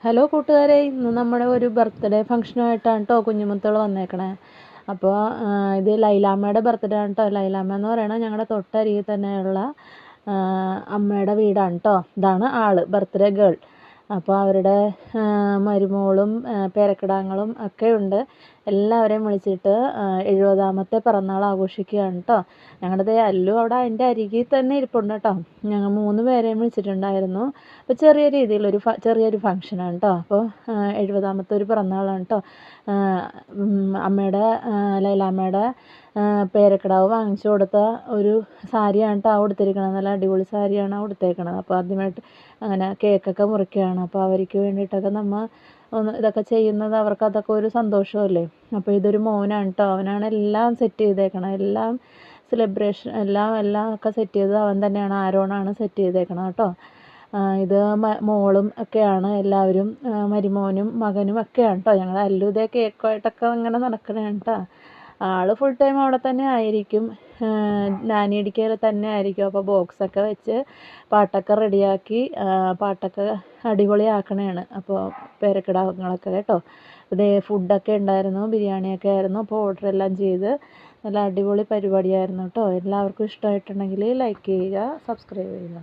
Hello കൂട്ടുകാരെ, ഇന്ന് നമ്മുടെ ഒരു ബർത്ത്ഡേ ഫംഗ്ഷനുമായിട്ടാണ് കേട്ടോ കുഞ്ഞുമുത്തുകൾ വന്നേക്കണേ. അപ്പോൾ ഇത് ലൈലാമ്മയുടെ ബർത്ത്ഡേ ആണ് കേട്ടോ. ലൈലാമ്മ എന്ന് പറയുന്നത് ഞങ്ങളുടെ തൊട്ടരികിൽ തന്നെയുള്ള അമ്മയുടെ വീടാണ് കേട്ടോ. ഇതാണ് ആള്, ബർത്ത്ഡേ ഗേൾ. അപ്പോൾ അവരുടെ മരുമോളും പേരക്കിടാങ്ങളും ഒക്കെ ഉണ്ട്. എല്ലാവരെയും വിളിച്ചിട്ട് 70ാമത്തെ പിറന്നാൾ ആഘോഷിക്കുകയാണ് കേട്ടോ. ഞങ്ങളുടെ അല്ലു അവിടെ അതിൻ്റെ അരികിൽ തന്നെ ഇരിപ്പുണ്ട് കേട്ടോ. ഞങ്ങൾ 3 പേരെയും വിളിച്ചിട്ടുണ്ടായിരുന്നു. അപ്പോൾ ചെറിയ രീതിയിലൊരു ചെറിയൊരു ഫംഗ്ഷനാണ് കേട്ടോ. അപ്പോൾ 70ാമത്തെ ഒരു പിറന്നാളാണ് കേട്ടോ. ലൈലാമ്മയുടെ പേരക്കിടാവ് വാങ്ങിച്ചു കൊടുത്ത ഒരു സാരിയാണ് കേട്ടോ ഉടുത്തിരിക്കണത്. നല്ല അടിപൊളി സാരിയാണ് ഉടുത്തേക്കണത്. അപ്പോൾ ആദ്യമായിട്ട് അങ്ങനെ കേക്കൊക്കെ മുറിക്കുകയാണ്. അപ്പോൾ അവർക്ക് വേണ്ടിയിട്ടൊക്കെ നമ്മൾ ഇതൊക്കെ ചെയ്യുന്നത് അവർക്ക് അതൊക്കെ ഒരു സന്തോഷമല്ലേ. അപ്പോൾ ഇതൊരു മോനാണ് കേട്ടോ. അവനാണ് എല്ലാം സെറ്റ് ചെയ്തേക്കണത്. എല്ലാം സെലിബ്രേഷൻ എല്ലാം ഒക്കെ സെറ്റ് ചെയ്തത് അവൻ തന്നെയാണ്. ആരോണാണ് സെറ്റ് ചെയ്തേക്കണത് കേട്ടോ. ഇത് മോളും ഒക്കെയാണ്. എല്ലാവരും മരുമോനും മകനും ഒക്കെയാണ് കേട്ടോ. ഞങ്ങൾ അല്ലു ഇതേ കേക്കുമായിട്ടൊക്കെ ഇങ്ങനെ നടക്കണതാണ് കേട്ടോ. ആൾ ഫുൾ ടൈം അവിടെ തന്നെ ആയിരിക്കും, നാനിയടിക്കൽ തന്നെ ആയിരിക്കും. അപ്പോൾ ബോക്സൊക്കെ വെച്ച് പാട്ടൊക്കെ റെഡിയാക്കി പാട്ടൊക്കെ അടിപൊളിയാക്കണതാണ്. അപ്പോൾ പേരക്കിടാങ്ങളൊക്കെ കേട്ടോ. ഇതേ ഫുഡൊക്കെ ഉണ്ടായിരുന്നു, ബിരിയാണിയൊക്കെ ആയിരുന്നു. അപ്പോൾ ഓർഡർ എല്ലാം ചെയ്ത് നല്ല അടിപൊളി പരിപാടിയായിരുന്നു കേട്ടോ. എല്ലാവർക്കും ഇഷ്ടമായിട്ടുണ്ടെങ്കിൽ ലൈക്ക് ചെയ്യുക, സബ്സ്ക്രൈബ് ചെയ്യുക.